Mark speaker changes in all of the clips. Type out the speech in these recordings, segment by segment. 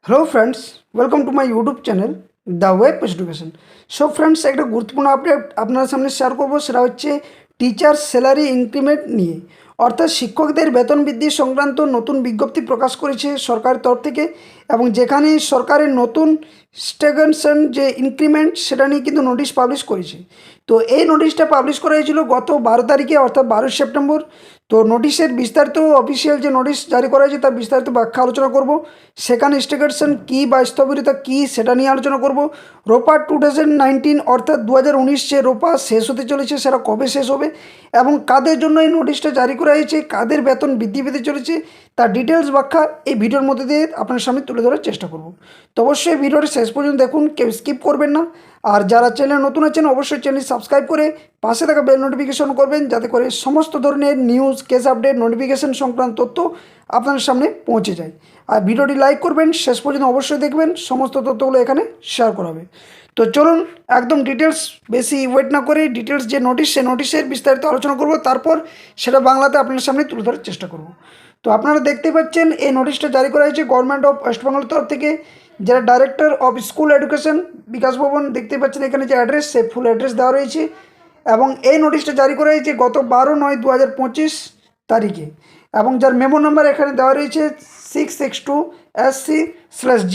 Speaker 1: Hello friends, welcome to my YouTube channel the web education. So friends, एक गुरुत्वपूर्ण update আপনার সামনে share করব। সেটা হচ্ছে টিচার স্যালারি ইনক্রিমেন্ট নিয়ে, অর্থাৎ শিক্ষকদের বেতন বৃদ্ধি সংক্রান্ত নতুন বিজ্ঞপ্তি প্রকাশ করেছে সরকারের তরফ থেকে, এবং যেখানে সরকারের নতুন স্টেগনেশন যে ইনক্রিমেন্ট সেটা নিয়ে কিন্তু নোটিশ পাবলিশ করেছে। তো এই নোটিশটা পাবলিশ করা হয়েছিল গত 12 তারিখে, অর্থাৎ 12 সেপ্টেম্বর। তো নোটিশের বিস্তারিত অফিসিয়াল যে নোটিশ জারি করা হয়েছে তার বিস্তারিত ব্যাখ্যা আলোচনা করব। সেখানে স্টেগনেশন কী বা স্থবিরতা কী সেটা নিয়ে আলোচনা করব। রোপা 2019 অর্থাৎ 2019 যে রোপা শেষ হতে চলেছে সেটা কবে শেষ হবে, এবং কাদের জন্য এই নোটিশটা জারি করা হয়েছে, কাদের বেতন বৃদ্ধি পেতে চলেছে, তার ডিটেলস ব্যাখ্যা এই ভিডিওর মধ্যে দিয়ে আপনার সামনে তুলে ধরার চেষ্টা করব। তো অবশ্যই ভিডিওটি শেষ পর্যন্ত দেখুন, কেউ স্কিপ করবেন না। আর যারা চ্যানেল নতুন আছেন অবশ্যই চ্যানেল সাবস্ক্রাইব করে পাশে থাকা বেল নোটিফিকেশন করবেন, যাতে করে সমস্ত ধরনের নিউজ, কেস আপডেট, নোটিফিকেশন সংক্রান্ত তথ্য আপনার সামনে পৌঁছে যায়। আর ভিডিওটি লাইক করবেন, শেষ পর্যন্ত অবশ্যই দেখবেন, সমস্ত তথ্যগুলো এখানে শেয়ার করা হবে। তো চলুন একদম ডিটেলস, বেশি ওয়েট না করে ডিটেলস যে নোটিশ, সে নোটিশের বিস্তারিত আলোচনা করব, তারপর সেটা বাংলাতে আপনার সামনে তুলে ধরার চেষ্টা করব। তো আপনারা দেখতে পাচ্ছেন এই নোটিশটা জারি করা হয়েছে গভর্নমেন্ট অফ ওয়েস্ট বেঙ্গলের তরফ থেকে। যারা ডাইরেক্টর অফ স্কুল এডুকেশন বিকাশ ভবন, দেখতে পাচ্ছেন এখানে যে অ্যাড্রেস, সে ফুল অ্যাড্রেস দেওয়া রয়েছে। এবং এই নোটিশটা জারি করা হয়েছে গত 12/9/2025 তারিখে, এবং যার মেমো নাম্বার এখানে দেওয়া রয়েছে 662SC/G।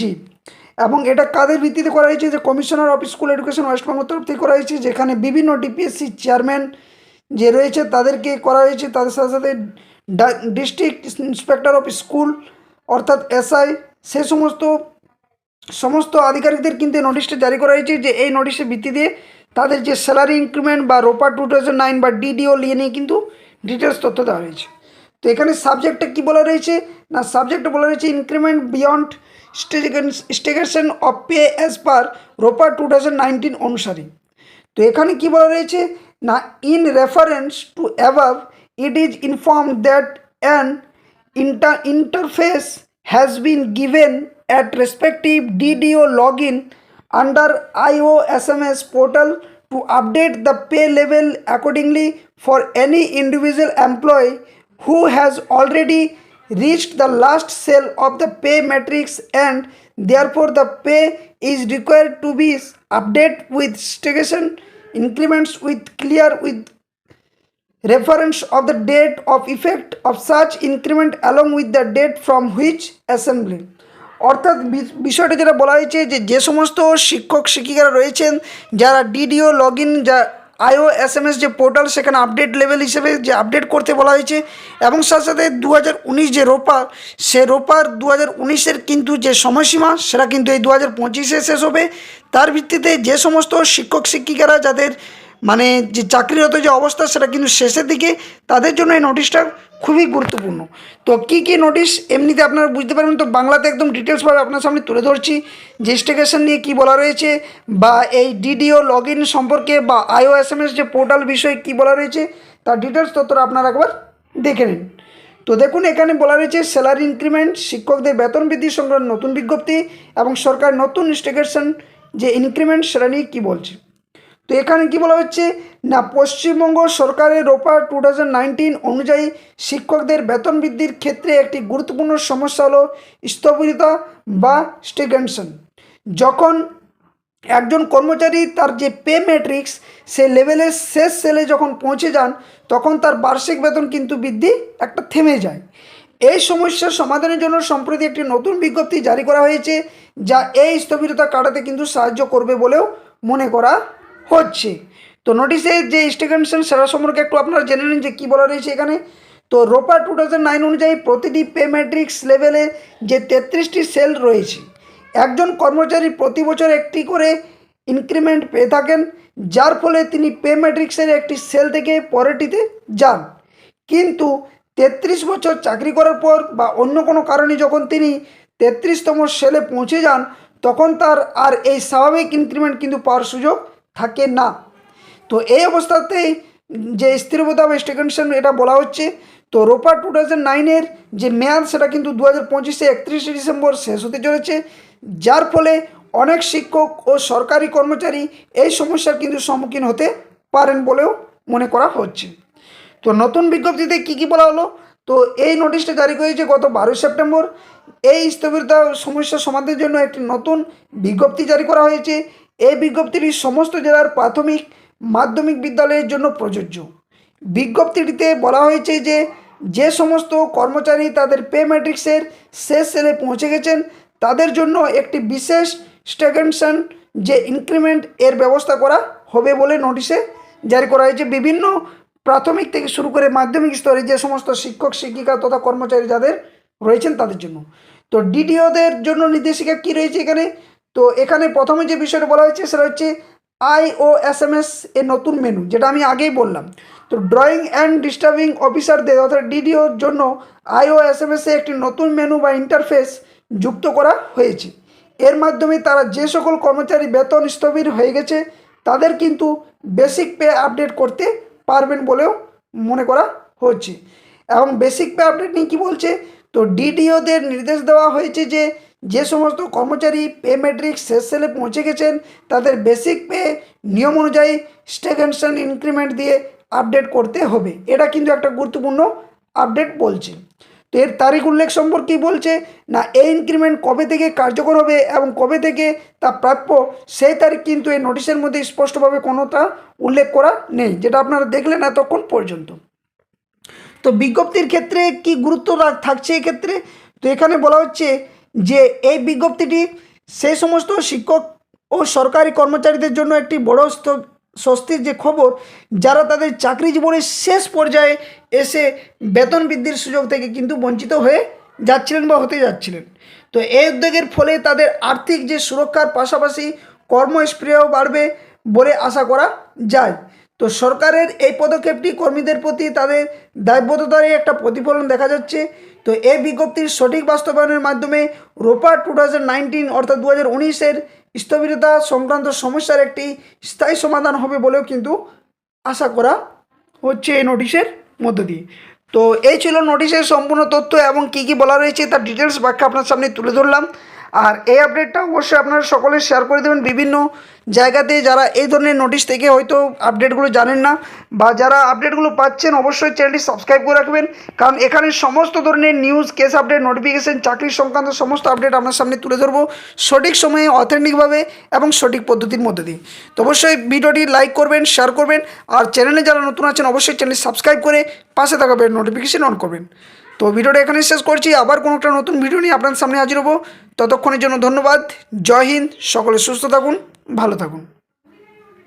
Speaker 1: এবং এটা কাদের ভিত্তিতে করা হয়েছে, যে commissioner of school education West Bengal তরফ থেকে করা হয়েছে, যেখানে বিভিন্ন ডিপিএসসি চেয়ারম্যান যে রয়েছে তাদেরকে করা হয়েছে, তাদের সাথে সাথে ডিস্ট্রিক্ট ইন্সপেক্টর অফ স্কুল অর্থাৎ এসআই, সে সমস্ত আধিকারিকদের কিন্তু এই নোটিশটা জারি করা হয়েছে, যে এই নোটিশের ভিত্তিতে তাদের যে স্যালারি ইনক্রিমেন্ট বা রোপা 2009 বা ডিডিও নিয়ে কিন্তু ডিটেলস তথ্য দেওয়া হয়েছে। তো এখানে সাবজেক্টটা কী বলা রয়েছে না, সাবজেক্টটা বলা রয়েছে increment beyond stagnation of pay as per ROPA 2019 অনুসারে। তো এখানে কি বলা রয়েছে না, in reference to above it is inform that an interface has been given at respective DDO login under IOSMS portal to update the pay level accordingly for any individual employee who has already reached the last cell of the pay matrix, and therefore the pay is required to be updated with stagnation increments with reference of the date of effect of such increment along with the date from which assembly। অর্থাৎ বিষয়টা যেটা বলা হয়েছে, যে সমস্ত শিক্ষক শিক্ষিকারা রয়েছেন যারা ডিডিও লগ ইন, যা IOSMS যে পোর্টাল, সেখানে আপডেট লেভেল হিসেবে যে আপডেট করতে বলা হয়েছে, এবং সাথে সাথে 2019 যে রোপা, সে রোপার 2019-এর কিন্তু যে সময়সীমা সেটা কিন্তু এই 2025-এ শেষ হবে। তার ভিত্তিতে যে সমস্ত শিক্ষক শিক্ষিকারা যাদের মানে যে চাকরিরত যে অবস্থা সেটা কিন্তু শেষের দিকে, তাদের জন্য এই নোটিশটা খুবই গুরুত্বপূর্ণ। তো কী কী নোটিশ এমনিতে আপনারা বুঝতে পারবেন, তো বাংলাতে একদম ডিটেলসভাবে আপনার সামনে তুলে ধরছি, যে স্টেগনেশন নিয়ে কী বলা রয়েছে, বা এই ডিডিও লগ ইন সম্পর্কে বা IOSMS যে পোর্টাল বিষয়ে কী বলা রয়েছে, তার ডিটেলস তথ্যটা আপনারা একবার দেখে নিন। তো দেখুন, এখানে বলা রয়েছে স্যালারি ইনক্রিমেন্ট, শিক্ষকদের বেতন বৃদ্ধি সংক্রান্ত নতুন বিজ্ঞপ্তি, এবং সরকার নতুন স্টেগনেশন যে ইনক্রিমেন্ট সেটা নিয়ে কী বলছে। তো এখানে কি বলা হচ্ছে না, পশ্চিমবঙ্গ সরকারের রোপা 2019 অনুযায়ী শিক্ষকদের বেতন বৃদ্ধির ক্ষেত্রে একটি গুরুত্বপূর্ণ সমস্যা হলো স্থবিরতা বা স্টেগনেশন। যখন একজন কর্মচারী তার যে পে ম্যাট্রিক্স, সে লেভেলের শেষ সেলে যখন পৌঁছে যান, তখন তার বার্ষিক বেতন কিন্তু বৃদ্ধি একটা থেমে যায়। এই সমস্যার সমাধানের জন্য সম্প্রতি একটি নতুন বিজ্ঞপ্তি জারি করা হয়েছে, যা এই স্থবিরতা কাটাতে কিন্তু সাহায্য করবে বলেও মনে করা হচ্ছে। তো নোটিশের যে স্টেগনেশন সেটা সম্পর্কে একটু আপনারা জেনে নিন যে কী বলা রয়েছে এখানে। তো রোপা 2009 অনুযায়ী প্রতিটি পে ম্যাট্রিক্স লেভেলে যে 33টি সেল রয়েছে, একজন কর্মচারী প্রতি বছর একটি করে ইনক্রিমেন্ট পেয়ে থাকেন, যার ফলে তিনি পে ম্যাট্রিক্সের একটি সেল থেকে পরেরটিতে যান। কিন্তু 33 বছর চাকরি করার পর বা অন্য কোনো কারণে যখন তিনি 33তম সেলে পৌঁছে যান, তখন তার আর এই স্বাভাবিক ইনক্রিমেন্ট কিন্তু পাওয়ার সুযোগ থাকে না। তো এই অবস্থাতেই যে স্থিরতা বা স্টেগনেশন এটা বলা হচ্ছে। তো রোপা 2009-এর যে মেয়াদ সেটা কিন্তু 2025-এ 31শে ডিসেম্বর শেষ হতে চলেছে, যার ফলে অনেক শিক্ষক ও সরকারি কর্মচারী এই সমস্যার কিন্তু সম্মুখীন হতে পারেন বলেও মনে করা হচ্ছে। তো নতুন বিজ্ঞপ্তিতে কী কী বলা হলো, তো তো এই নোটিশটা জারি করেছে গত 12 সেপ্টেম্বর। এই স্থবিরতা সমস্যা সমাধানের জন্য একটি নতুন বিজ্ঞপ্তি জারি করা হয়েছে। এই বিজ্ঞপ্তিটি সমস্ত জেলার প্রাথমিক মাধ্যমিক বিদ্যালয়ের জন্য প্রযোজ্য। বিজ্ঞপ্তিটিতে বলা হয়েছে যে যে সমস্ত কর্মচারী তাদের পে ম্যাট্রিক্সের শেষ সেলে পৌঁছে গেছেন তাদের জন্য একটি বিশেষ স্ট্যাগনেশন যে ইনক্রিমেন্ট এর ব্যবস্থা করা হবে বলে নোটিশে জারি করা হয়েছে। বিভিন্ন প্রাথমিক থেকে শুরু করে মাধ্যমিক স্তরে যে সমস্ত শিক্ষক শিক্ষিকা তথা কর্মচারী যাদের রয়েছেন তাদের জন্য। তো ডিডিওদের জন্য নির্দেশিকা কী রয়েছে এখানে? তো এখানে প্রথমে যে বিষয়টা বলা হয়েছে সেটা হচ্ছে IOSMS এর নতুন মেনু, যেটা আমি আগেই বললাম। তো ড্রয়িং অ্যান্ড ডিস্টার্বিং অফিসারদের অর্থাৎ ডিডিওর জন্য IOSMS এ একটি নতুন মেনু বা ইন্টারফেস যুক্ত করা হয়েছে। এর মাধ্যমে তারা যে সকল কর্মচারী বেতন স্থবির হয়ে গেছে তাদের কিন্তু বেসিক পে আপডেট করতে পারবেন বলেও মনে করা হচ্ছে। এবং বেসিক পে আপডেট নিয়ে কী বলছে? তো ডিডিওদের নির্দেশ দেওয়া হয়েছে যে যে সমস্ত কর্মচারী পে ম্যাট্রিক্স শেষ সেলে পৌঁছে গেছেন তাদের বেসিক পে নিয়ম অনুযায়ী স্ট্যাগনেশন ইনক্রিমেন্ট দিয়ে আপডেট করতে হবে। এটা কিন্তু একটা গুরুত্বপূর্ণ আপডেট বলছে। তো এর তারিখ উল্লেখ সম্পর্কে বলছে না, এই ইনক্রিমেন্ট কবে থেকে কার্যকর হবে এবং কবে থেকে তা প্রাপ্য সেই তারিখ কিন্তু এই নোটিশের মধ্যে স্পষ্টভাবে কোনোটা উল্লেখ করা নেই, যেটা আপনারা দেখলেন এতক্ষণ পর্যন্ত। তো বিজ্ঞপ্তির ক্ষেত্রে কি গুরুত্ব থাকছে এক্ষেত্রে? তো এখানে বলা হচ্ছে যে এই বিজ্ঞপ্তিটি সেই সমস্ত শিক্ষক ও সরকারি কর্মচারীদের জন্য একটি বড় স্বস্তির যে খবর যারা তাদের চাকরি জীবনের শেষ পর্যায়ে এসে বেতন বৃদ্ধির সুযোগ থেকে কিন্তু বঞ্চিত হয়ে যাচ্ছিলেন বা হতে যাচ্ছিলেন। তো এই উদ্যোগের ফলে তাদের আর্থিক যে সুরক্ষার পাশাপাশি কর্মস্পৃহাও বাড়বে বলে আশা করা যায়। তো সরকারের এই পদক্ষেপটি কর্মীদের প্রতি তাদের দায়বদ্ধতারই একটা প্রতিফলন দেখা যাচ্ছে। তো এই বিজ্ঞপ্তির সঠিক বাস্তবায়নের মাধ্যমে রোপা 2019 অর্থাৎ 2019-এর স্থবিরতা সংক্রান্ত সমস্যার একটি স্থায়ী সমাধান হবে বলেও কিন্তু আশা করা হচ্ছে এই নোটিশের মধ্য দিয়ে। তো এই ছিল নোটিশের সম্পূর্ণ তথ্য এবং কী কী বলা রয়েছে তার ডিটেলস ব্যাখ্যা আপনার সামনে তুলে ধরলাম। আর এই আপডেটটা অবশ্যই আপনারা সকলে শেয়ার করে দেবেন বিভিন্ন জায়গাতে যারা এই ধরনের নোটিশ থেকে হয়তো আপডেটগুলো জানেন না বা যারা আপডেটগুলো পাচ্ছেন অবশ্যই চ্যানেলটি সাবস্ক্রাইব করে রাখবেন, কারণ এখানে সমস্ত ধরনের নিউজ, কেস আপডেট, নোটিফিকেশন, চাকরি সংক্রান্ত সমস্ত আপডেট আপনার সামনে তুলে ধরবো সঠিক সময়ে, অথেন্টিকভাবে এবং সঠিক পদ্ধতির মধ্যে দিয়ে। তো অবশ্যই ভিডিওটি লাইক করবেন, শেয়ার করবেন, আর চ্যানেলে যারা নতুন আছেন অবশ্যই চ্যানেলটি সাবস্ক্রাইব করে পাশে থাকা বেল নোটিফিকেশন অন করবেন। তো ভিডিওটা এখানে শেষ করছি, আবার কোনো একটা নতুন ভিডিও নিয়ে আপনার সামনে হাজির হবো। ততক্ষণের জন্য ধন্যবাদ। জয় হিন্দ। সকলে সুস্থ থাকুন, ভালো থাকুন।